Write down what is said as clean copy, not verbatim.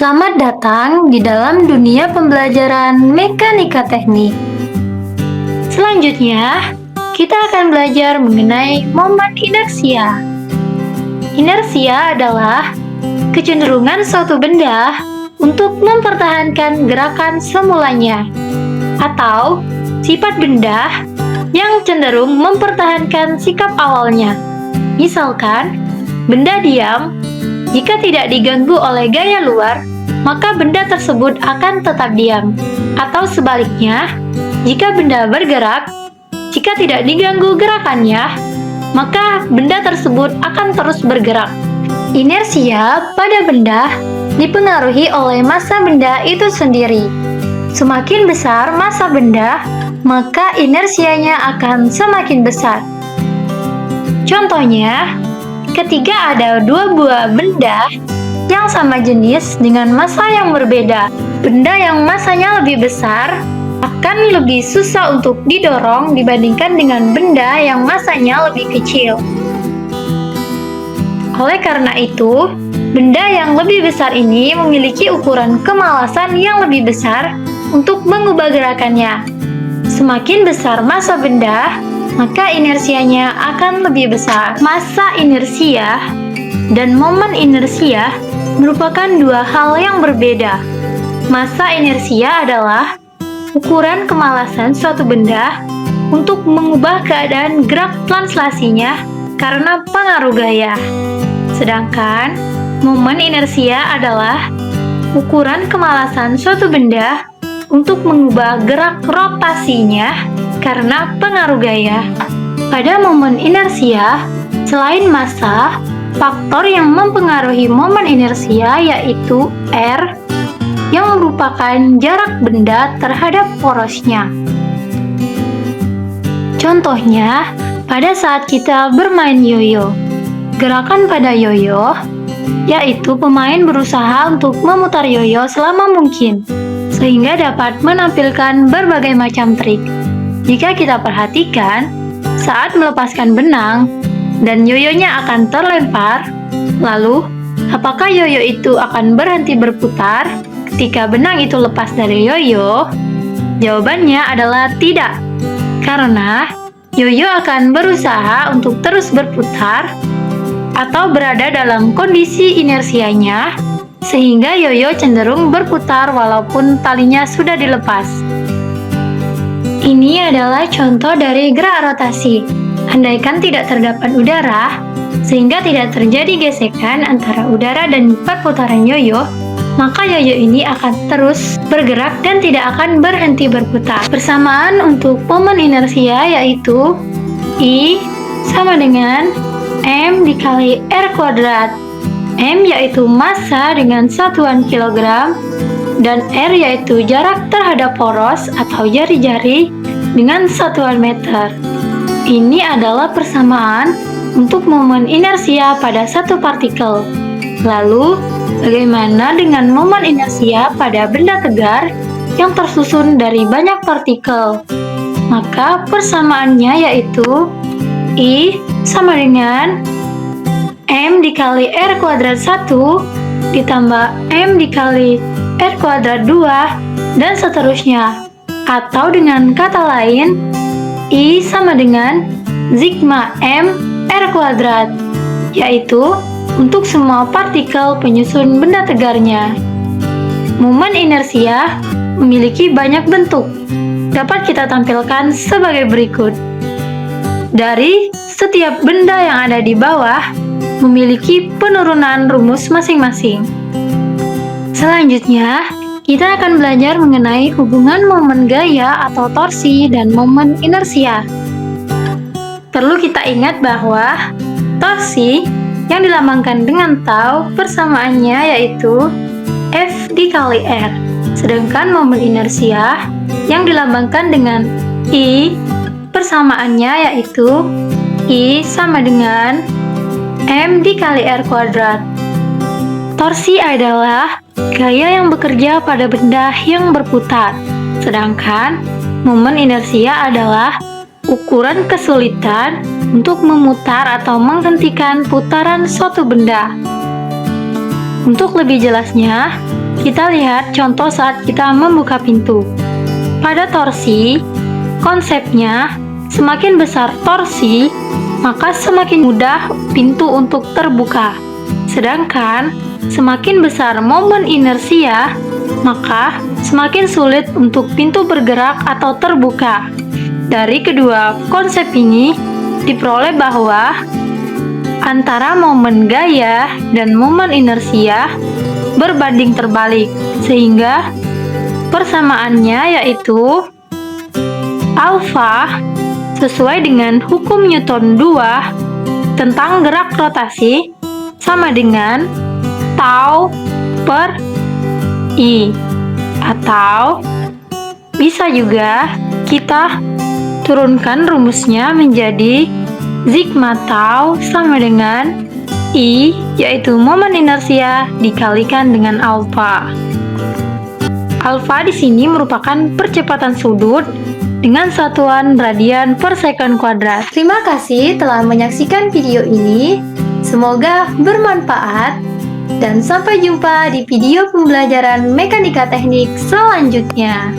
Selamat datang di dalam dunia pembelajaran mekanika teknik. Selanjutnya, kita akan belajar mengenai momen inersia. Inersia adalah kecenderungan suatu benda untuk mempertahankan gerakan semulanya, atau sifat benda yang cenderung mempertahankan sikap awalnya. Misalkan, benda diam. Jika tidak diganggu oleh gaya luar, maka benda tersebut akan tetap diam. Atau sebaliknya, jika benda bergerak, jika tidak diganggu gerakannya, maka benda tersebut akan terus bergerak. Inersia pada benda dipengaruhi oleh massa benda itu sendiri. Semakin besar massa benda, maka inersianya akan semakin besar. Contohnya, ketika ada dua buah benda yang sama jenis dengan massa yang berbeda, benda yang massanya lebih besar akan lebih susah untuk didorong dibandingkan dengan benda yang massanya lebih kecil. Oleh karena itu, benda yang lebih besar ini memiliki ukuran kemalasan yang lebih besar untuk mengubah gerakannya. Semakin besar massa benda, maka inersianya akan lebih besar. Massa inersia dan momen inersia merupakan dua hal yang berbeda. Massa inersia adalah ukuran kemalasan suatu benda untuk mengubah keadaan gerak translasinya karena pengaruh gaya. Sedangkan momen inersia adalah ukuran kemalasan suatu benda untuk mengubah gerak rotasinya karena pengaruh gaya. Pada momen inersia, selain massa, faktor yang mempengaruhi momen inersia yaitu R, yang merupakan jarak benda terhadap porosnya. Contohnya, pada saat kita bermain yoyo, gerakan pada yoyo yaitu pemain berusaha untuk memutar yoyo selama mungkin, sehingga dapat menampilkan berbagai macam trik. Jika kita perhatikan, saat melepaskan benang dan yoyonya akan terlempar, lalu apakah yoyo itu akan berhenti berputar ketika benang itu lepas dari yoyo? Jawabannya adalah tidak, karena yoyo akan berusaha untuk terus berputar atau berada dalam kondisi inersianya, sehingga yoyo cenderung berputar walaupun talinya sudah dilepas. Ini adalah contoh dari gerak rotasi. Andaikan tidak terdapat udara, sehingga tidak terjadi gesekan antara udara dan perputaran yoyo, maka yoyo ini akan terus bergerak dan tidak akan berhenti berputar. Persamaan untuk momen inersia yaitu I sama dengan M dikali R kuadrat. M yaitu massa dengan satuan kilogram, dan R yaitu jarak terhadap poros atau jari-jari dengan satuan meter. Ini adalah persamaan untuk momen inersia pada satu partikel. Lalu, bagaimana dengan momen inersia pada benda tegar yang tersusun dari banyak partikel? Maka persamaannya yaitu I sama dengan M dikali R kuadrat 1 ditambah M dikali R kuadrat 2 dan seterusnya. Atau dengan kata lain, I sama dengan sigma M R kuadrat, yaitu untuk semua partikel penyusun benda tegarnya. Momen inersia memiliki banyak bentuk. Dapat kita tampilkan sebagai berikut. Dari setiap benda yang ada di bawah memiliki penurunan rumus masing-masing. Selanjutnya, kita akan belajar mengenai hubungan momen gaya atau torsi dan momen inersia. Perlu kita ingat bahwa torsi yang dilambangkan dengan tau persamaannya yaitu F dikali R. Sedangkan momen inersia yang dilambangkan dengan I persamaannya yaitu I sama dengan M dikali R kuadrat. Torsi adalah gaya yang bekerja pada benda yang berputar, sedangkan momen inersia adalah ukuran kesulitan untuk memutar atau menghentikan putaran suatu benda. Untuk lebih jelasnya, Kita lihat contoh saat kita membuka pintu. Pada torsi, konsepnya semakin besar torsi, maka semakin mudah pintu untuk terbuka. Sedangkan semakin besar momen inersia, maka semakin sulit untuk pintu bergerak atau terbuka. Dari kedua konsep ini diperoleh bahwa antara momen gaya dan momen inersia berbanding terbalik, sehingga persamaannya yaitu alfa sesuai dengan hukum Newton 2 tentang gerak rotasi sama dengan tau per I, atau bisa juga kita turunkan rumusnya menjadi sigma tau sama dengan I, yaitu momen inersia dikalikan dengan alfa. Alfa di sini merupakan percepatan sudut dengan satuan radian per sekon kuadrat. Terima kasih telah menyaksikan video ini. Semoga bermanfaat dan sampai jumpa di video pembelajaran mekanika teknik selanjutnya.